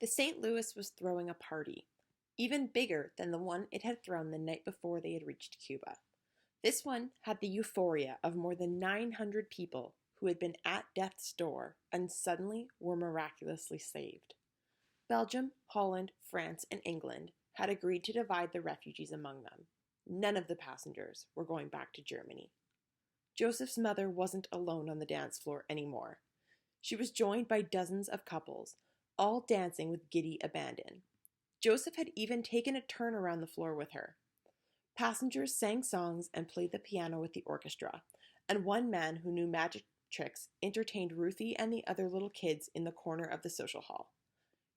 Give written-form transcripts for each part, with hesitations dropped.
The St. Louis was throwing a party, even bigger than the one it had thrown the night before they had reached Cuba. This one had the euphoria of more than 900 people who had been at death's door and suddenly were miraculously saved. Belgium, Holland, France, and England had agreed to divide the refugees among them. None of the passengers were going back to Germany. Joseph's mother wasn't alone on the dance floor anymore. She was joined by dozens of couples, all dancing with giddy abandon. Joseph had even taken a turn around the floor with her. Passengers sang songs and played the piano with the orchestra, and one man who knew magic tricks entertained Ruthie and the other little kids in the corner of the social hall.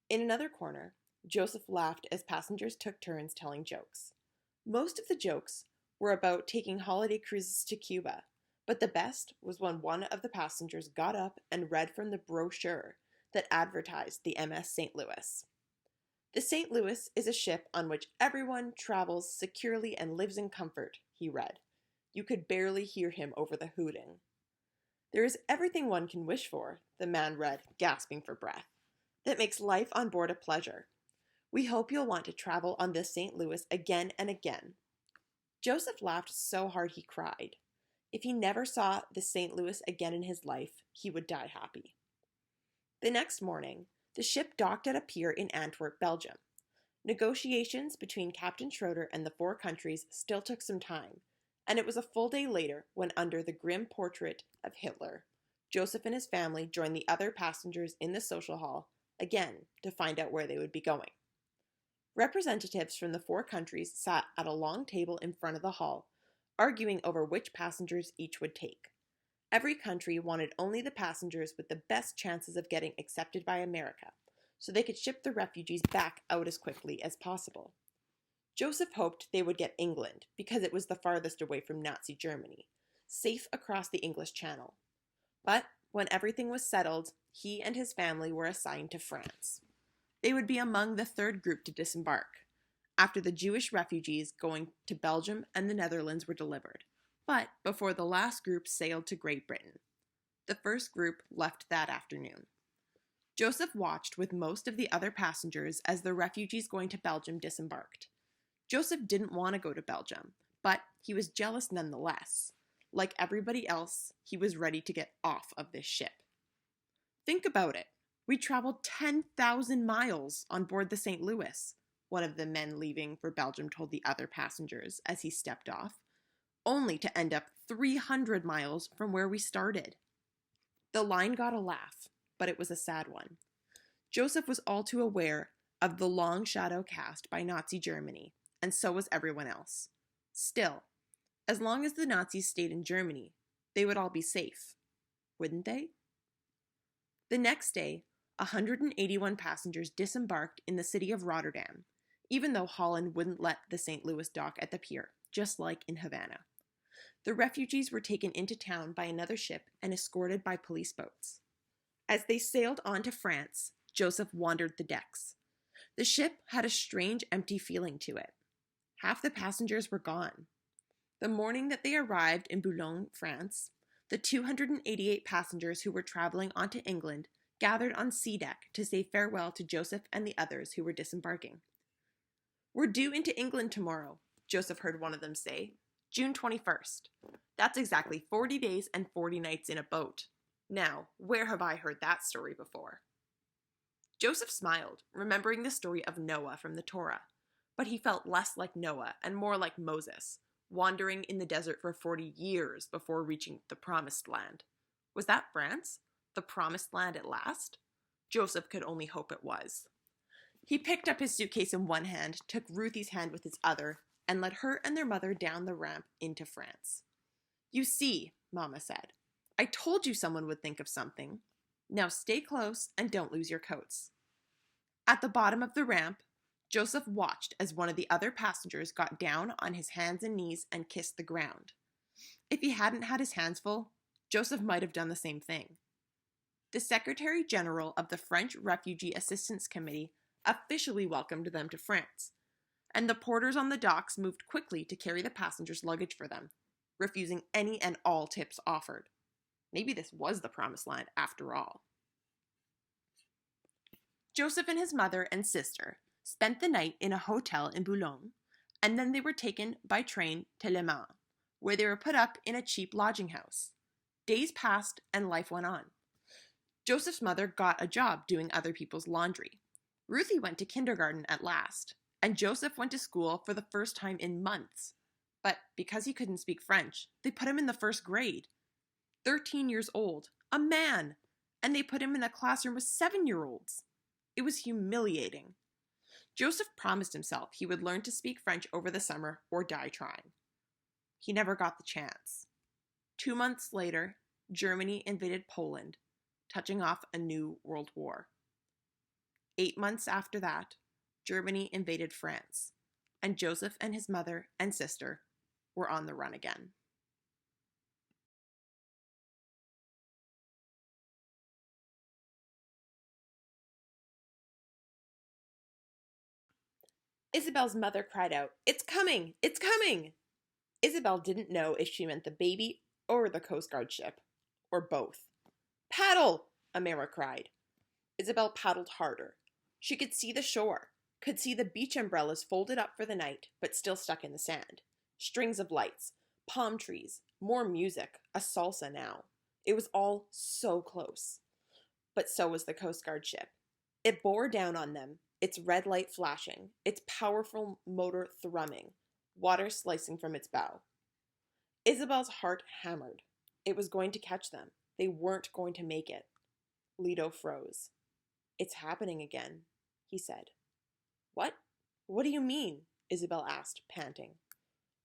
In another corner, Joseph laughed as passengers took turns telling jokes. Most of the jokes were about taking holiday cruises to Cuba, but the best was when one of the passengers got up and read from the brochure that advertised the MS St. Louis. The St. Louis is a ship on which everyone travels securely and lives in comfort, he read. You could barely hear him over the hooting. There is everything one can wish for, the man read, gasping for breath. That makes life on board a pleasure. We hope you'll want to travel on the St. Louis again and again. Joseph laughed so hard he cried. If he never saw the St. Louis again in his life, he would die happy. The next morning, the ship docked at a pier in Antwerp, Belgium. Negotiations between Captain Schroeder and the four countries still took some time, and it was a full day later when, under the grim portrait of Hitler, Joseph and his family joined the other passengers in the social hall, again to find out where they would be going. Representatives from the four countries sat at a long table in front of the hall, arguing over which passengers each would take. Every country wanted only the passengers with the best chances of getting accepted by America, so they could ship the refugees back out as quickly as possible. Joseph hoped they would get England, because it was the farthest away from Nazi Germany, safe across the English Channel. But when everything was settled, he and his family were assigned to France. They would be among the third group to disembark, after the Jewish refugees going to Belgium and the Netherlands were delivered, but before the last group sailed to Great Britain. The first group left that afternoon. Joseph watched with most of the other passengers as the refugees going to Belgium disembarked. Joseph didn't want to go to Belgium, but he was jealous nonetheless. Like everybody else, he was ready to get off of this ship. Think about it. We traveled 10,000 miles on board the St. Louis, one of the men leaving for Belgium told the other passengers as he stepped off, only to end up 300 miles from where we started. The line got a laugh, but it was a sad one. Joseph was all too aware of the long shadow cast by Nazi Germany, and so was everyone else. Still, as long as the Nazis stayed in Germany, they would all be safe, wouldn't they? The next day, 181 passengers disembarked in the city of Rotterdam, even though Holland wouldn't let the St. Louis dock at the pier, just like in Havana. The refugees were taken into town by another ship and escorted by police boats. As they sailed on to France, Joseph wandered the decks. The ship had a strange, empty feeling to it. Half the passengers were gone. The morning that they arrived in Boulogne, France, the 288 passengers who were traveling on to England gathered on sea deck to say farewell to Joseph and the others who were disembarking. We're due into England tomorrow, Joseph heard one of them say. June 21st. That's exactly 40 days and 40 nights in a boat. Now, where have I heard that story before? Joseph smiled, remembering the story of Noah from the Torah, but he felt less like Noah and more like Moses, wandering in the desert for 40 years before reaching the Promised Land. Was that France? The Promised Land at last? Joseph could only hope it was. He picked up his suitcase in one hand, took Ruthie's hand with his other, and led her and their mother down the ramp into France. You see, Mama said, I told you someone would think of something. Now stay close and don't lose your coats. At the bottom of the ramp, Joseph watched as one of the other passengers got down on his hands and knees and kissed the ground. If he hadn't had his hands full, Joseph might have done the same thing. The Secretary General of the French Refugee Assistance Committee officially welcomed them to France, and the porters on the docks moved quickly to carry the passengers' luggage for them, refusing any and all tips offered. Maybe this was the Promised Land after all. Joseph and his mother and sister spent the night in a hotel in Boulogne, and then they were taken by train to Le Mans, where they were put up in a cheap lodging house. Days passed and life went on. Joseph's mother got a job doing other people's laundry. Ruthie went to kindergarten at last, and Joseph went to school for the first time in months. But because he couldn't speak French, they put him in the first grade. 13 years old, a man, and they put him in a classroom with 7-year-olds. It was humiliating. Joseph promised himself he would learn to speak French over the summer or die trying. He never got the chance. 2 months later, Germany invaded Poland, touching off a new world war. 8 months after that, Germany invaded France, and Joseph and his mother and sister were on the run again. Isabel's mother cried out, "It's coming! It's coming!" Isabel didn't know if she meant the baby or the Coast Guard ship, or both. "Paddle!" Amira cried. Isabel paddled harder. She could see the shore, could see the beach umbrellas folded up for the night, but still stuck in the sand. Strings of lights, palm trees, more music, a salsa now. It was all so close. But so was the Coast Guard ship. It bore down on them, its red light flashing, its powerful motor thrumming, water slicing from its bow. Isabel's heart hammered. It was going to catch them. They weren't going to make it. Leto froze. "It's happening again," he said. "What? What do you mean?" Isabel asked, panting.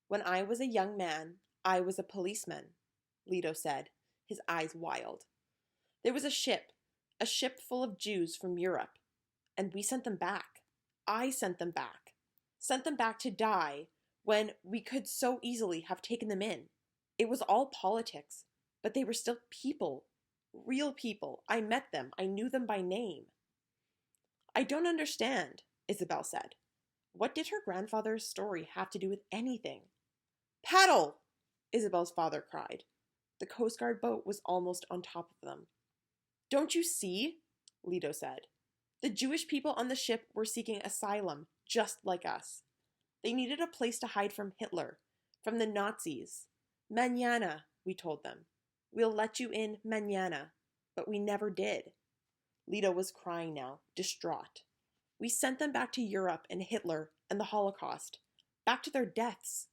"When I was a young man, I was a policeman," Leto said, his eyes wild. "There was a ship full of Jews from Europe, and we sent them back. I sent them back to die when we could so easily have taken them in. It was all politics, but they were still people, real people. I met them. I knew them by name." "I don't understand," Isabel said. What did her grandfather's story have to do with anything? "Paddle!" Isabel's father cried. The Coast Guard boat was almost on top of them. "Don't you see?" Leto said. "The Jewish people on the ship were seeking asylum, just like us. They needed a place to hide from Hitler, from the Nazis. Mañana, we told them. We'll let you in mañana. But we never did." Leto was crying now, distraught. "We sent them back to Europe and Hitler and the Holocaust, back to their deaths.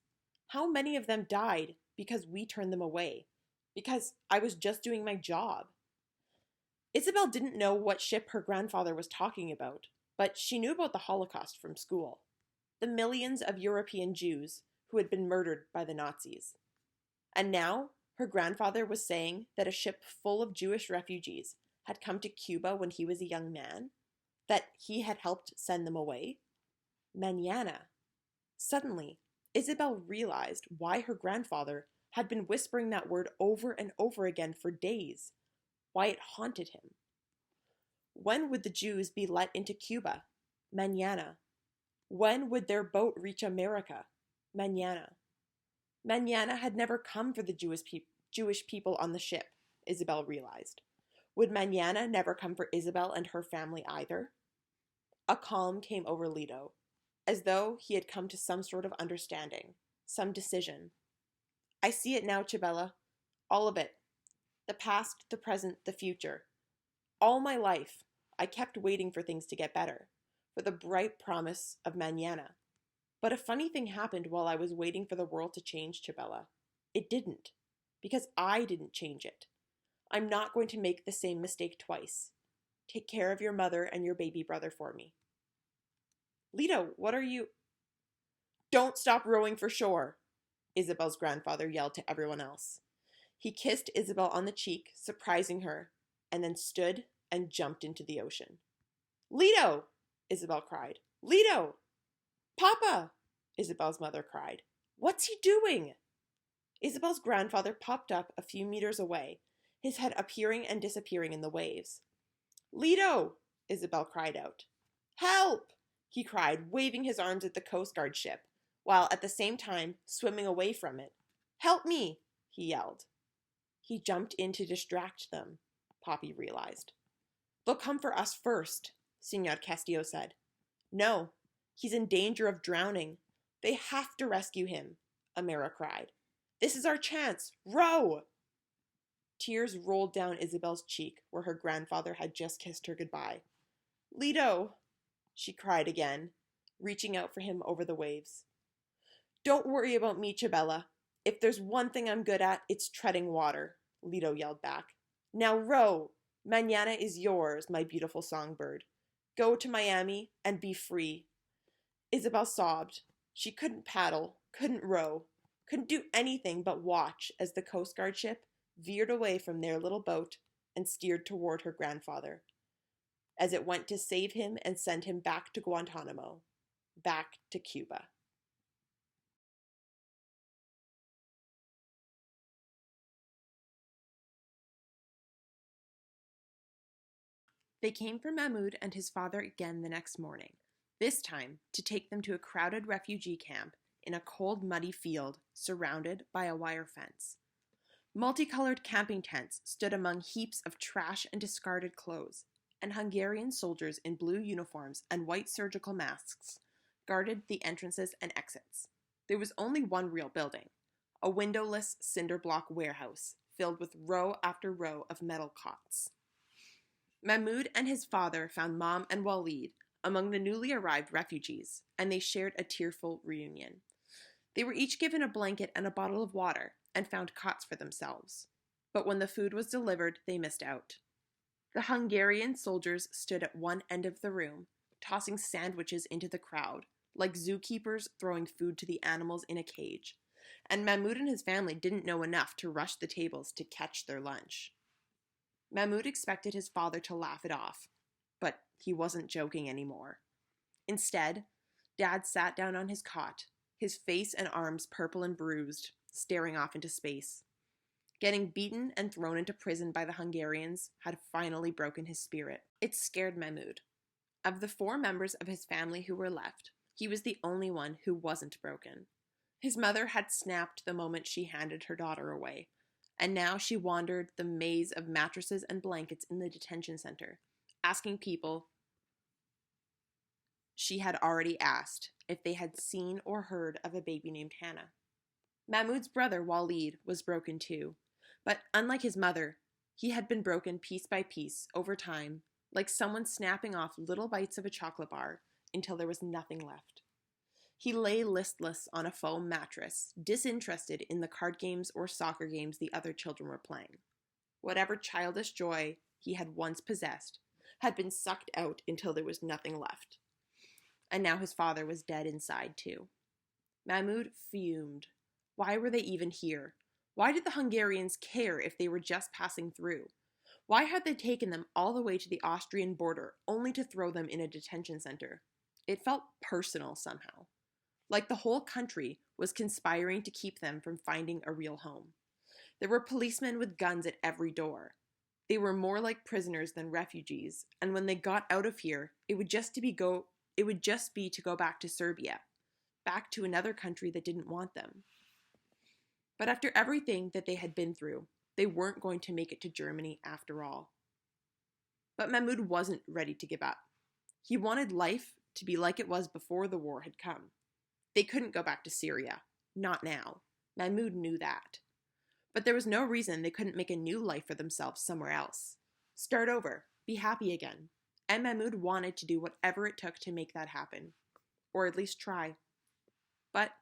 How many of them died because we turned them away? Because I was just doing my job." Isabel didn't know what ship her grandfather was talking about, but she knew about the Holocaust from school. The millions of European Jews who had been murdered by the Nazis. And now her grandfather was saying that a ship full of Jewish refugees had come to Cuba when he was a young man, that he had helped send them away. Mañana. Suddenly, Isabel realized why her grandfather had been whispering that word over and over again for days, why it haunted him. When would the Jews be let into Cuba? Mañana. When would their boat reach America? Mañana. Mañana had never come for the Jewish people on the ship, Isabel realized. Would Mañana never come for Isabel and her family either? A calm came over Leto, as though he had come to some sort of understanding, some decision. "I see it now, Chabela. All of it. The past, the present, the future. All my life, I kept waiting for things to get better, for the bright promise of mañana. But a funny thing happened while I was waiting for the world to change, Chabela. It didn't, because I didn't change it. I'm not going to make the same mistake twice. Take care of your mother and your baby brother for me." "Leto, what are you—" "Don't stop rowing for shore," Isabel's grandfather yelled to everyone else. He kissed Isabel on the cheek, surprising her, and then stood and jumped into the ocean. "Leto!" Isabel cried. "Leto!" "Papa!" Isabel's mother cried. "What's he doing?" Isabel's grandfather popped up a few meters away, his head appearing and disappearing in the waves. "Leto!" Isabel cried out. "Help!" he cried, waving his arms at the Coast Guard ship, while at the same time swimming away from it. "Help me!" he yelled. He jumped in to distract them, Poppy realized. "They'll come for us first," Senor Castillo said. No, he's in danger of drowning. They have to rescue him, Amira cried. This is our chance. Row! Tears rolled down Isabel's cheek where her grandfather had just kissed her goodbye. Lito, she cried again, reaching out for him over the waves. Don't worry about me, Chabela. If there's one thing I'm good at, it's treading water, Lito yelled back. Now row! Mañana is yours, my beautiful songbird. Go to Miami and be free. Isabel sobbed. She couldn't paddle, couldn't row, couldn't do anything but watch as the Coast Guard ship veered away from their little boat and steered toward her grandfather, as it went to save him and send him back to Guantanamo, back to Cuba. They came for Mahmoud and his father again the next morning, this time to take them to a crowded refugee camp in a cold, muddy field surrounded by a wire fence. Multicolored camping tents stood among heaps of trash and discarded clothes, and Hungarian soldiers in blue uniforms and white surgical masks guarded the entrances and exits. There was only one real building, a windowless cinder block warehouse filled with row after row of metal cots. Mahmoud and his father found Mom and Walid among the newly arrived refugees, and they shared a tearful reunion. They were each given a blanket and a bottle of water, and found cots for themselves. But when the food was delivered, they missed out. The Hungarian soldiers stood at one end of the room, tossing sandwiches into the crowd, like zookeepers throwing food to the animals in a cage, and Mahmoud and his family didn't know enough to rush the tables to catch their lunch. Mahmoud expected his father to laugh it off, but he wasn't joking anymore. Instead, Dad sat down on his cot, his face and arms purple and bruised, staring off into space. Getting beaten and thrown into prison by the Hungarians had finally broken his spirit. It scared Mahmoud. Of the 4 members of his family who were left, he was the only one who wasn't broken. His mother had snapped the moment she handed her daughter away, and now she wandered the maze of mattresses and blankets in the detention center, asking people she had already asked if they had seen or heard of a baby named Hannah. Mahmoud's brother, Walid, was broken too, but unlike his mother, he had been broken piece by piece over time, like someone snapping off little bites of a chocolate bar until there was nothing left. He lay listless on a foam mattress, disinterested in the card games or soccer games the other children were playing. Whatever childish joy he had once possessed had been sucked out until there was nothing left. And now his father was dead inside too. Mahmoud fumed. Why were they even here? Why did the Hungarians care if they were just passing through? Why had they taken them all the way to the Austrian border only to throw them in a detention center? It felt personal somehow, like the whole country was conspiring to keep them from finding a real home. There were policemen with guns at every door. They were more like prisoners than refugees, and when they got out of here, it would just be to go back to Serbia, back to another country that didn't want them. But after everything that they had been through, they weren't going to make it to Germany after all. But Mahmoud wasn't ready to give up. He wanted life to be like it was before the war had come. They couldn't go back to Syria. Not now. Mahmoud knew that. But there was no reason they couldn't make a new life for themselves somewhere else. Start over. Be happy again. And Mahmoud wanted to do whatever it took to make that happen. Or at least try. But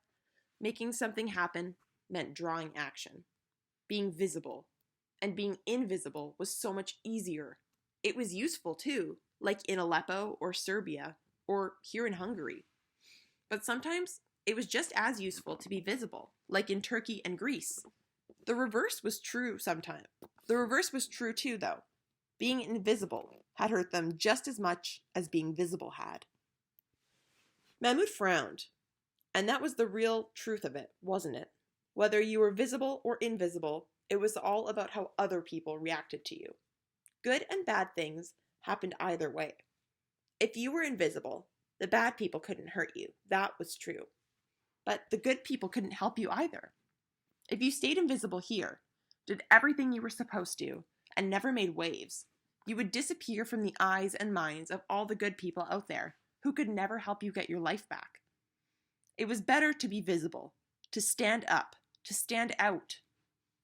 making something happen meant drawing action. Being visible. And being invisible was so much easier. It was useful too, like in Aleppo or Serbia, or here in Hungary. But sometimes it was just as useful to be visible, like in Turkey and Greece. The reverse was true sometimes. The reverse was true too, though. Being invisible had hurt them just as much as being visible had. Mahmoud frowned, and that was the real truth of it, wasn't it? Whether you were visible or invisible, it was all about how other people reacted to you. Good and bad things happened either way. If you were invisible, the bad people couldn't hurt you. That was true. But the good people couldn't help you either. If you stayed invisible here, did everything you were supposed to, and never made waves, You would disappear from the eyes and minds of all the good people out there who could never help you get your life back. It was better to be visible, to stand up, to stand out.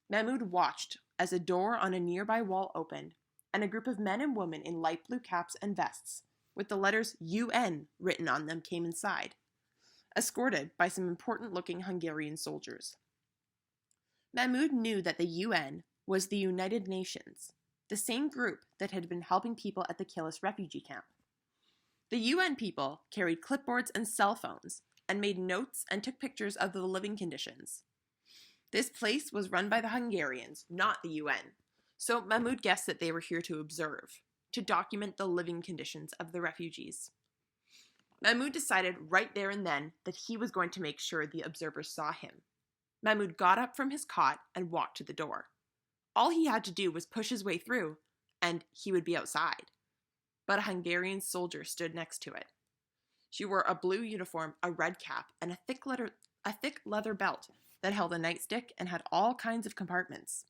Mahmoud watched as a door on a nearby wall opened, and a group of men and women in light blue caps and vests, with the letters UN written on them, came inside, escorted by some important-looking Hungarian soldiers. Mahmoud knew that the UN was the United Nations, the same group that had been helping people at the Kilis refugee camp. The UN people carried clipboards and cell phones and made notes and took pictures of the living conditions. This place was run by the Hungarians, not the UN, so Mahmoud guessed that they were here to observe, to document the living conditions of the refugees. Mahmoud decided right there and then that he was going to make sure the observers saw him. Mahmoud got up from his cot and walked to the door. All he had to do was push his way through, and he would be outside. But a Hungarian soldier stood next to it. She wore a blue uniform, a red cap, and a thick leather belt that held a nightstick and had all kinds of compartments.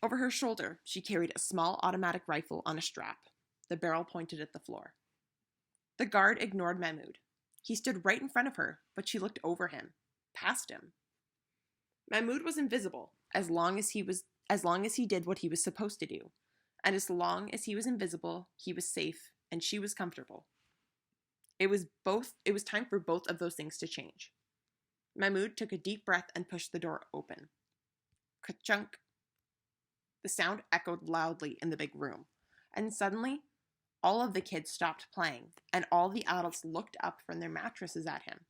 Over her shoulder, she carried a small automatic rifle on a strap, the barrel pointed at the floor. The guard ignored Mahmoud. He stood right in front of her, but she looked over him, past him. Mahmoud was invisible as long as he did what he was supposed to do, and as long as he was invisible, he was safe and she was comfortable. It was time for both of those things to change. Mahmoud took a deep breath and pushed the door open. Ka-chunk. The sound echoed loudly in the big room, and suddenly, all of the kids stopped playing, and all the adults looked up from their mattresses at him.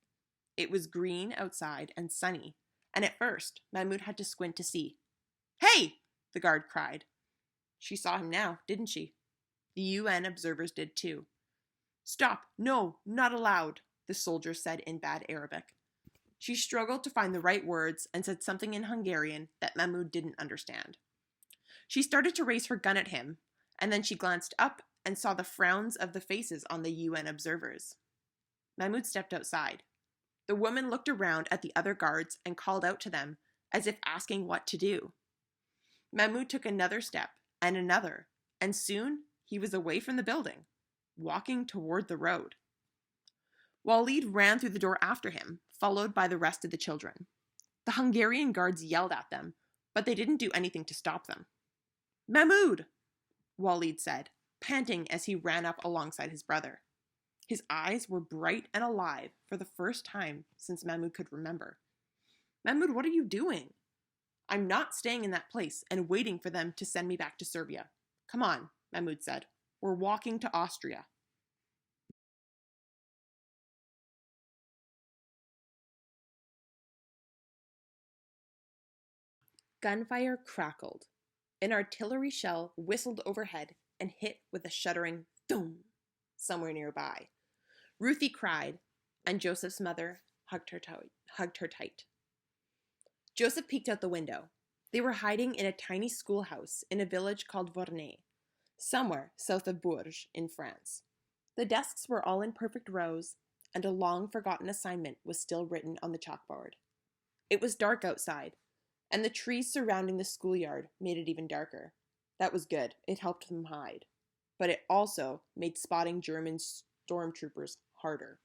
It was green outside and sunny, and at first, Mahmoud had to squint to see. "Hey!" the guard cried. She saw him now, didn't she? The UN observers did too. "Stop! No, not allowed," the soldier said in bad Arabic. She struggled to find the right words and said something in Hungarian that Mahmoud didn't understand. She started to raise her gun at him, and then she glanced up and saw the frowns of the faces on the UN observers. Mahmoud stepped outside. The woman looked around at the other guards and called out to them, as if asking what to do. Mahmoud took another step, and another, and soon he was away from the building, walking toward the road. Walid ran through the door after him, followed by the rest of the children. The Hungarian guards yelled at them, but they didn't do anything to stop them. "Mahmoud!" Walid said, panting as he ran up alongside his brother. His eyes were bright and alive for the first time since Mahmoud could remember. "Mahmoud, what are you doing?" "I'm not staying in that place and waiting for them to send me back to Serbia. Come on," Mahmoud said. "We're walking to Austria." Gunfire crackled. An artillery shell whistled overhead and hit with a shuddering thum somewhere nearby. Ruthie cried, and Joseph's mother hugged her tight. Joseph peeked out the window. They were hiding in a tiny schoolhouse in a village called Vornay, somewhere south of Bourges in France. The desks were all in perfect rows, and a long-forgotten assignment was still written on the chalkboard. It was dark outside, and the trees surrounding the schoolyard made it even darker. That was good. It helped them hide. But it also made spotting German stormtroopers harder.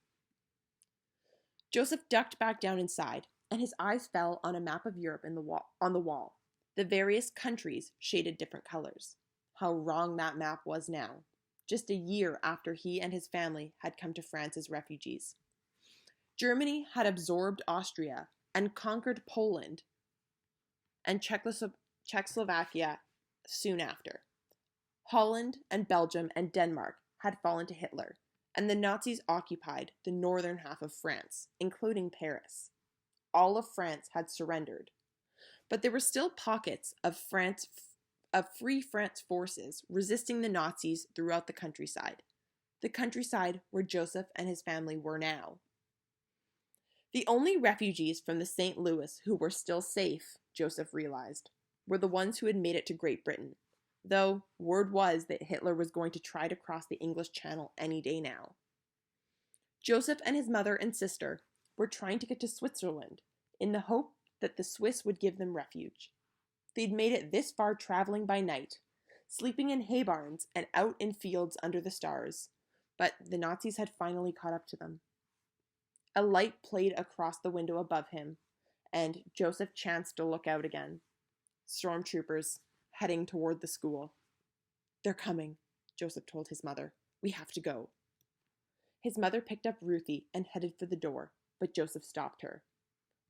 Joseph ducked back down inside, and his eyes fell on a map of Europe on the wall. The various countries shaded different colors. How wrong that map was now, just a year after he and his family had come to France as refugees. Germany had absorbed Austria and conquered Poland and Czechoslovakia soon after. Holland and Belgium and Denmark had fallen to Hitler, and the Nazis occupied the northern half of France, including Paris. All of France had surrendered, but there were still pockets of Free France forces resisting the Nazis throughout the countryside where Joseph and his family were now. The only refugees from the St. Louis who were still safe, Joseph realized, were the ones who had made it to Great Britain, though word was that Hitler was going to try to cross the English Channel any day now. Joseph and his mother and sister were trying to get to Switzerland in the hope that the Swiss would give them refuge. They'd made it this far traveling by night, sleeping in hay barns and out in fields under the stars. But the Nazis had finally caught up to them. A light played across the window above him, and Joseph chanced to look out again. Stormtroopers heading toward the school. "They're coming," Joseph told his mother. "We have to go." His mother picked up Ruthie and headed for the door, but Joseph stopped her.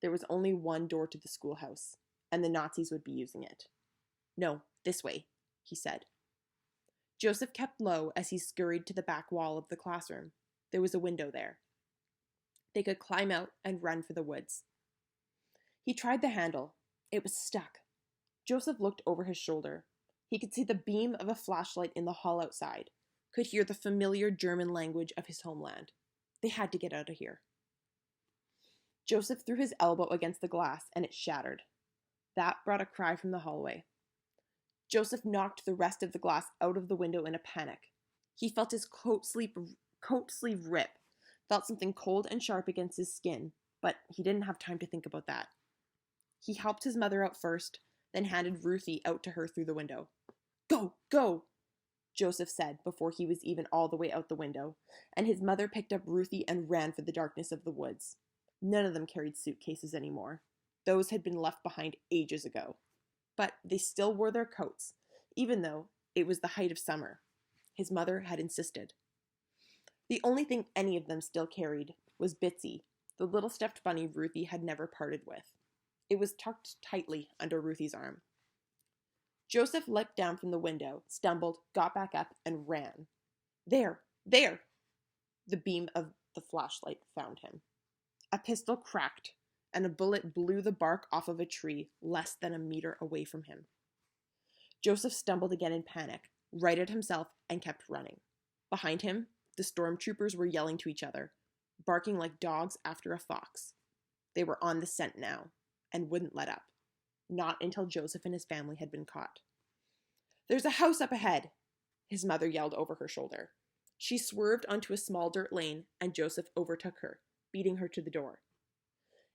There was only one door to the schoolhouse, and the Nazis would be using it. "No, this way," he said. Joseph kept low as he scurried to the back wall of the classroom. There was a window there. They could climb out and run for the woods. He tried the handle. It was stuck. Joseph looked over his shoulder. He could see the beam of a flashlight in the hall outside, could hear the familiar German language of his homeland. They had to get out of here. Joseph threw his elbow against the glass and it shattered. That brought a cry from the hallway. Joseph knocked the rest of the glass out of the window in a panic. He felt his coat sleeve rip, felt something cold and sharp against his skin, but he didn't have time to think about that. He helped his mother out first, then handed Ruthie out to her through the window. "Go, go," Joseph said before he was even all the way out the window, and his mother picked up Ruthie and ran for the darkness of the woods. None of them carried suitcases anymore. Those had been left behind ages ago. But they still wore their coats, even though it was the height of summer. His mother had insisted. The only thing any of them still carried was Bitsy, the little stuffed bunny Ruthie had never parted with. It was tucked tightly under Ruthie's arm. Joseph leapt down from the window, stumbled, got back up, and ran. There! There! The beam of the flashlight found him. A pistol cracked, and a bullet blew the bark off of a tree less than a meter away from him. Joseph stumbled again in panic, righted himself, and kept running. Behind him, the stormtroopers were yelling to each other, barking like dogs after a fox. They were on the scent now, and wouldn't let up. Not until Joseph and his family had been caught. "There's a house up ahead," his mother yelled over her shoulder. She swerved onto a small dirt lane, and Joseph overtook her, beating her to the door.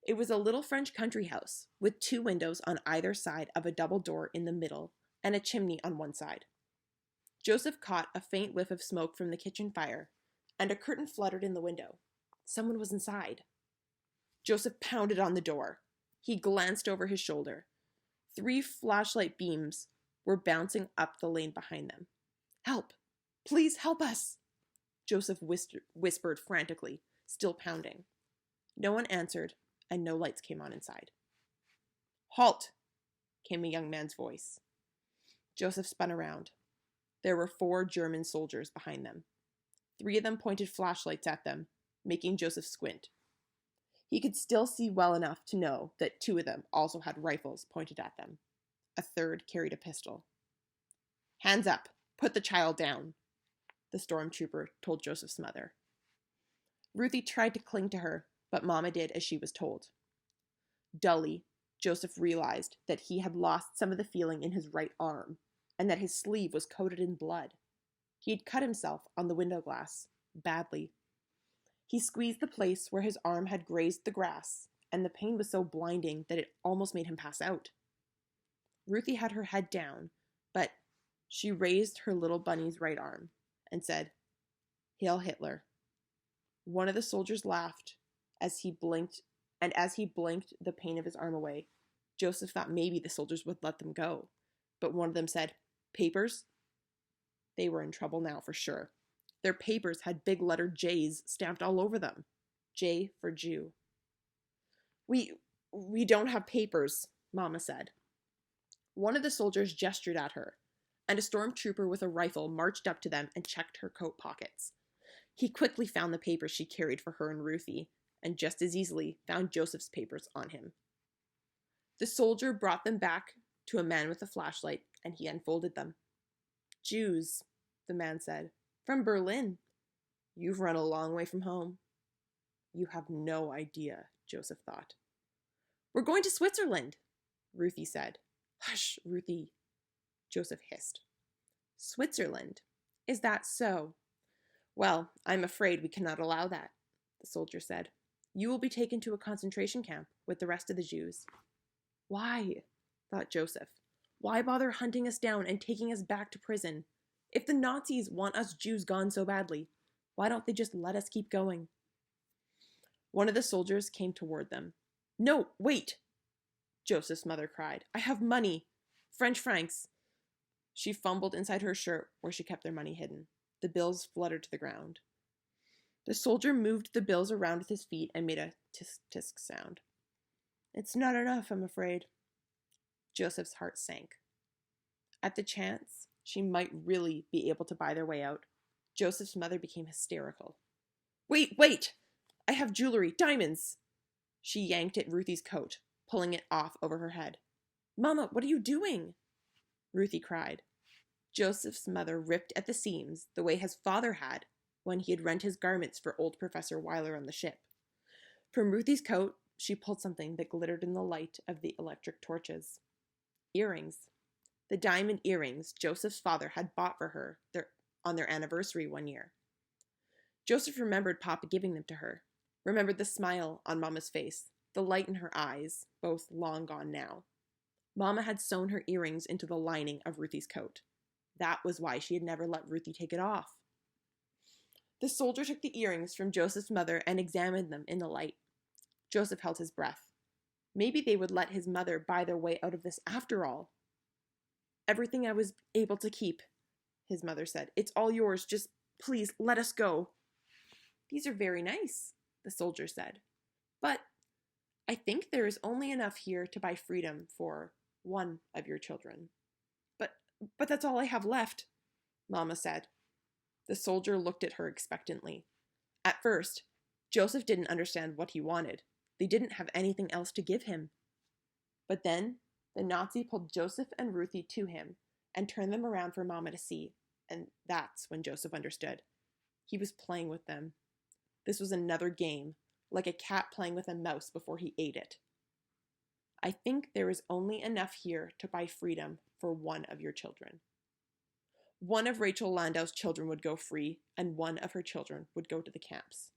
It was a little French country house, with 2 windows on either side of a double door in the middle, and a chimney on one side. Joseph caught a faint whiff of smoke from the kitchen fire, and a curtain fluttered in the window. Someone was inside. Joseph pounded on the door. He glanced over his shoulder. 3 flashlight beams were bouncing up the lane behind them. "Help! Please help us!" Joseph whispered frantically, still pounding. No one answered, and no lights came on inside. "Halt!" came a young man's voice. Joseph spun around. There were 4 German soldiers behind them. 3 of them pointed flashlights at them, making Joseph squint. He could still see well enough to know that 2 of them also had rifles pointed at them. A third carried a pistol. "Hands up! Put the child down!" the stormtrooper told Joseph's mother. Ruthie tried to cling to her, but Mama did as she was told. Dully, Joseph realized that he had lost some of the feeling in his right arm, and that his sleeve was coated in blood. He had cut himself on the window glass, badly. He squeezed the place where his arm had grazed the grass, and the pain was so blinding that it almost made him pass out. Ruthie had her head down, but she raised her little bunny's right arm and said, "Hail Hitler." One of the soldiers laughed as he blinked, and as he blinked the pain of his arm away, Joseph thought maybe the soldiers would let them go. But one of them said, "Papers?" They were in trouble now for sure. Their papers had big letter J's stamped all over them. J for Jew. We don't have papers," Mama said. One of the soldiers gestured at her, and a stormtrooper with a rifle marched up to them and checked her coat pockets. He quickly found the papers she carried for her and Ruthie, and just as easily found Joseph's papers on him. The soldier brought them back to a man with a flashlight, and he unfolded them. "Jews," the man said. "From Berlin. You've run a long way from home." "You have no idea," Joseph thought. "We're going to Switzerland," Ruthie said. "Hush, Ruthie," Joseph hissed. "Switzerland? Is that so? Well, I'm afraid we cannot allow that," the soldier said. "You will be taken to a concentration camp with the rest of the Jews." "Why?" thought Joseph. Why bother hunting us down and taking us back to prison? If the Nazis want us Jews gone so badly, why don't they just let us keep going? One of the soldiers came toward them. No, wait! Joseph's mother cried. I have money. French francs. She fumbled inside her shirt where she kept their money hidden. The bills fluttered to the ground. The soldier moved the bills around with his feet and made a tisk-tisk sound. It's not enough, I'm afraid. Joseph's heart sank. At the chance she might really be able to buy their way out, Joseph's mother became hysterical. Wait! I have jewelry, diamonds! She yanked at Ruthie's coat, pulling it off over her head. Mama, what are you doing? Ruthie cried. Joseph's mother ripped at the seams the way his father had when he had rent his garments for old Professor Weiler on the ship. From Ruthie's coat, she pulled something that glittered in the light of the electric torches. Earrings. The diamond earrings Joseph's father had bought for her on their anniversary one year. Joseph remembered Papa giving them to her, remembered the smile on Mama's face, the light in her eyes, both long gone now. Mama had sewn her earrings into the lining of Ruthie's coat. That was why she had never let Ruthie take it off. The soldier took the earrings from Joseph's mother and examined them in the light. Joseph held his breath. Maybe they would let his mother buy their way out of this after all. Everything I was able to keep, his mother said. It's all yours. Just please let us go. These are very nice, the soldier said. But I think there is only enough here to buy freedom for one of your children. But that's all I have left, Mama said. The soldier looked at her expectantly. At first, Joseph didn't understand what he wanted. They didn't have anything else to give him. But then the Nazi pulled Joseph and Ruthie to him and turned them around for Mama to see, and that's when Joseph understood. He was playing with them. This was another game, like a cat playing with a mouse before he ate it. I think there is only enough here to buy freedom for one of your children. One of Rachel Landau's children would go free, and one of her children would go to the camps.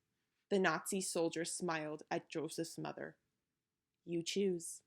The Nazi soldier smiled at Joseph's mother. You choose.